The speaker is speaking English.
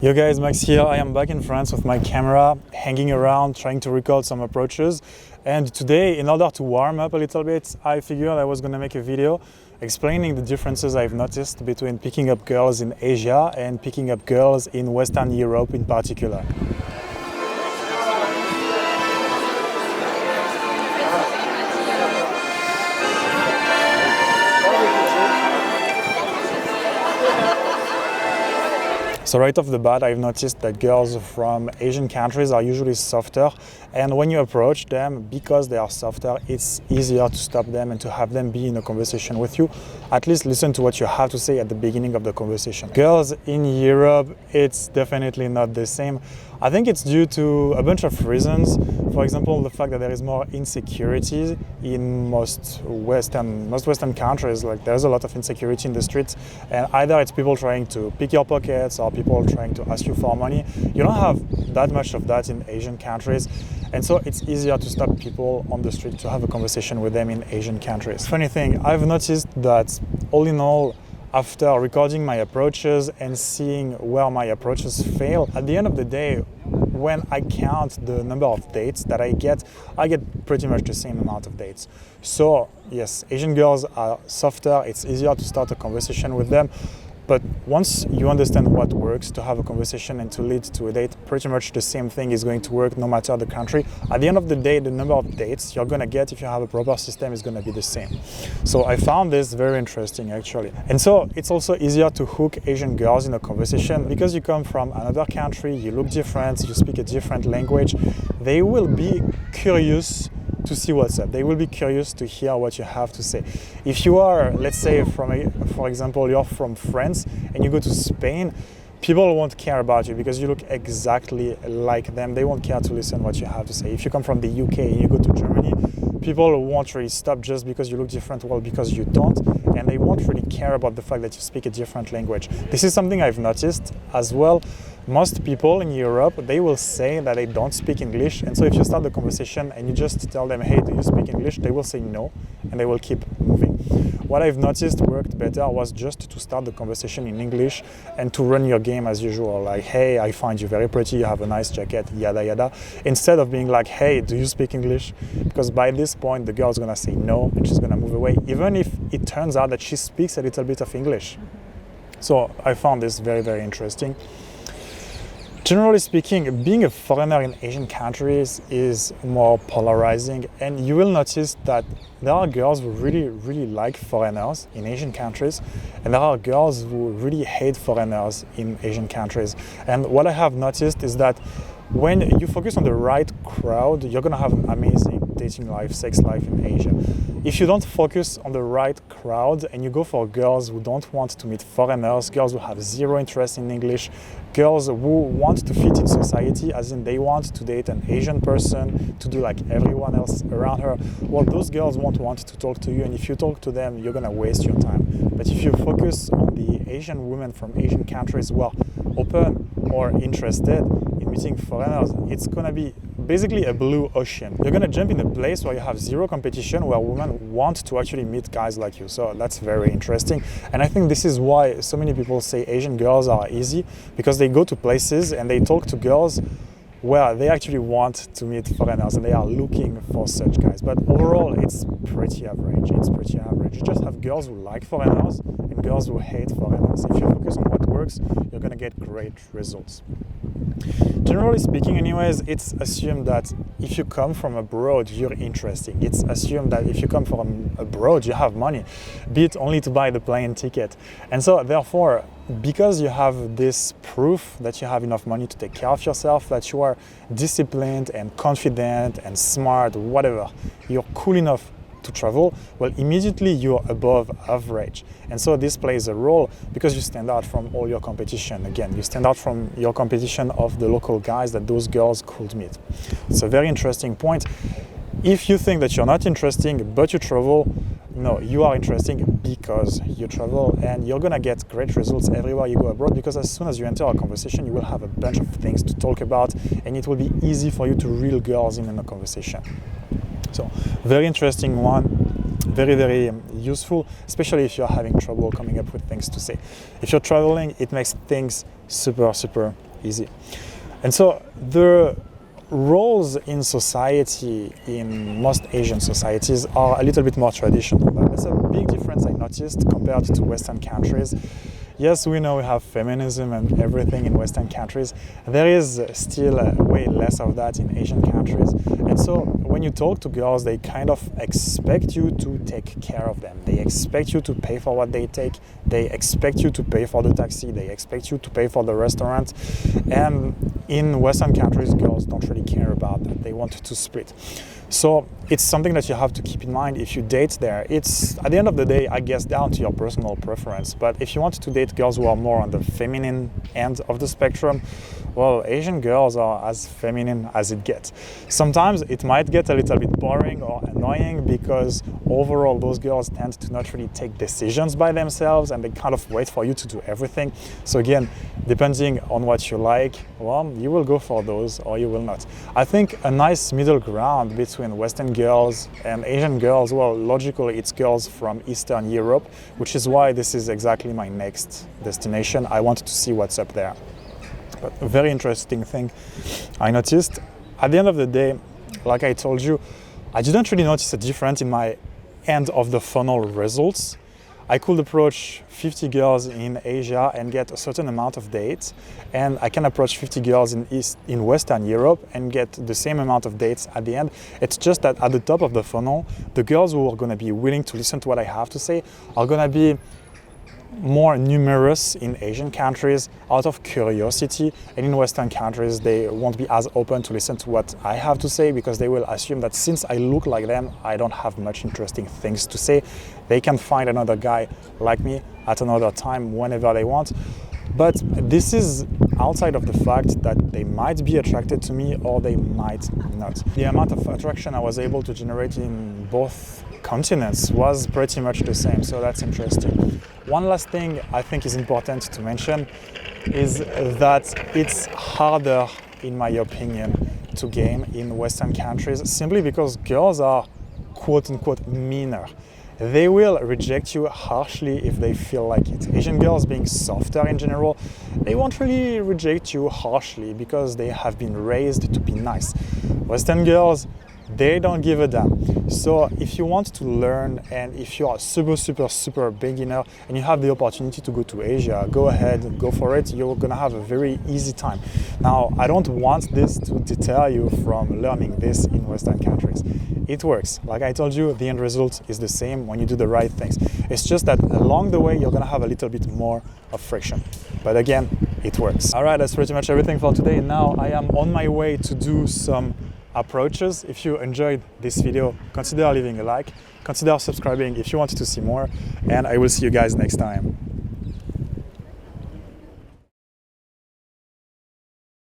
Yo guys, Max here. I am back in France with my camera, hanging around, trying to record some approaches. And today, in order to warm up a little bit, I figured I was gonna make a video explaining the differences I've noticed between picking up girls in Asia and picking up girls in Western Europe in particular. So right off the bat, I've noticed that girls from Asian countries are usually softer, and when you approach them, because they are softer, it's easier to stop them and to have them be in a conversation with you. At least listen to what you have to say at the beginning of the conversation. Girls in Europe, it's definitely not the same. I think it's due to a bunch of reasons. For example, the fact that there is more insecurity in most Western countries. Like, there's a lot of insecurity in the streets, and either it's people trying to pick your pockets or people trying to ask you for money. You don't have that much of that in Asian countries, and so it's easier to stop people on the street to have a conversation with them in Asian countries. Funny thing, I've noticed that all in all, after recording my approaches and seeing where my approaches fail, at the end of the day, when I count the number of dates that I get pretty much the same amount of dates. So yes, Asian girls are softer, it's easier to start a conversation with them. But once you understand what works to have a conversation and to lead to a date, pretty much the same thing is going to work no matter the country. At the end of the day, the number of dates you're going to get if you have a proper system is going to be the same. So I found this very interesting actually. And so it's also easier to hook Asian girls in a conversation because you come from another country, you look different, you speak a different language. They will be curious to see what's up. They will be curious to hear what you have to say. If you are, let's say, for example, you're from France and you go to Spain, people won't care about you because you look exactly like them. They won't care to listen what you have to say. If you come from the UK and you go to Germany, people won't really stop just because you look different, well, because you don't, and they won't really care about the fact that you speak a different language. This is something I've noticed as well. Most people in Europe, they will say that they don't speak English, and so if you start the conversation and you just tell them, hey, do you speak English? They will say no, and they will keep moving. What I've noticed worked better was just to start the conversation in English and to run your game as usual, like, hey, I find you very pretty, you have a nice jacket, yada yada, instead of being like, hey, do you speak English? Because by this point, the girl's gonna say no, and she's gonna move away, even if it turns out that she speaks a little bit of English. So I found this very, very interesting. Generally speaking, being a foreigner in Asian countries is more polarizing, and you will notice that there are girls who really like foreigners in Asian countries, and there are girls who really hate foreigners in Asian countries. And what I have noticed is that when you focus on the right crowd, you're gonna have an amazing dating life, sex life in Asia. If you don't focus on the right crowd and you go for girls who don't want to meet foreigners, girls who have zero interest in English, girls who want to fit in society, as in they want to date an Asian person, to do like everyone else around her, well, those girls won't want to talk to you, and if you talk to them, you're gonna waste your time. But if you focus on the Asian women from Asian countries who are open or interested in meeting foreigners, it's gonna be basically a blue ocean. You're gonna jump in a place where you have zero competition, where women want to actually meet guys like you. So that's very interesting. And I think this is why so many people say Asian girls are easy, because they go to places and they talk to girls where they actually want to meet foreigners and they are looking for such guys. But overall, it's pretty average. You just have girls who like foreigners and girls who hate foreigners. If you focus on what works, you're gonna get great results. Generally speaking anyways, it's assumed that if you come from abroad, you're interesting. It's assumed that if you come from abroad, you have money, be it only to buy the plane ticket. And so therefore, because you have this proof that you have enough money to take care of yourself, that you are disciplined and confident and smart, whatever, you're cool enough to travel, well, immediately you're above average. And so this plays a role because you stand out from all your competition. Again, you stand out from your competition of the local guys that those girls could meet. It's a very interesting point. If you think that you're not interesting but you travel, no, you are interesting because you travel, and you're gonna get great results everywhere you go abroad, because as soon as you enter a conversation, you will have a bunch of things to talk about, and it will be easy for you to reel girls in a conversation. So, very interesting one, very useful, especially if you're having trouble coming up with things to say. If you're traveling, it makes things super easy. And so the roles in society, in most Asian societies, are a little bit more traditional. That's a big difference I noticed compared to Western countries. Yes, we know we have feminism and everything in Western countries. There is still way less of that in Asian countries. And so when you talk to girls, they kind of expect you to take care of them. They expect you to pay for what they take. They expect you to pay for the taxi. They expect you to pay for the restaurant. And in Western countries, girls don't really care about that. They want to split. So it's something that you have to keep in mind if you date there. It's, at the end of the day, I guess, down to your personal preference. But if you want to date girls who are more on the feminine end of the spectrum, well, Asian girls are as feminine as it gets. Sometimes it might get a little bit boring or annoying because overall those girls tend to not really take decisions by themselves and they kind of wait for you to do everything. So again, depending on what you like, well, you will go for those or you will not. I think a nice middle ground between Western girls and Asian girls, well, logically it's girls from Eastern Europe, which is why this is exactly my next destination. I wanted to see what's up there. But a very interesting thing I noticed, at the end of the day, like I told you, I didn't really notice a difference in my end of the funnel results. I could approach 50 girls in Asia and get a certain amount of dates, and I can approach 50 girls in Western Europe and get the same amount of dates at the end. It's just that at the top of the funnel, the girls who are going to be willing to listen to what I have to say are going to be more numerous in Asian countries out of curiosity, and in Western countries they won't be as open to listen to what I have to say because they will assume that since I look like them, I don't have much interesting things to say. They can find another guy like me at another time whenever they want. But this is outside of the fact that they might be attracted to me or they might not. The amount of attraction I was able to generate in both continents was pretty much the same, so that's interesting. One last thing I think is important to mention is that it's harder, in my opinion, to game in Western countries simply because girls are quote-unquote meaner. They will reject you harshly if they feel like it. Asian girls, being softer in general, they won't really reject you harshly because they have been raised to be nice. Western girls, they don't give a damn. So if you want to learn and if you are super beginner and you have the opportunity to go to Asia, go ahead, go for it. You're gonna have a very easy time. Now, I don't want this to deter you from learning this in Western countries. It works. Like I told you, the end result is the same when you do the right things. It's just that along the way, you're gonna have a little bit more of friction. But again, it works. All right, that's pretty much everything for today. Now I am on my way to do some approaches. If you enjoyed this video, consider leaving a like, consider subscribing if you want to see more, and I will see you guys next time.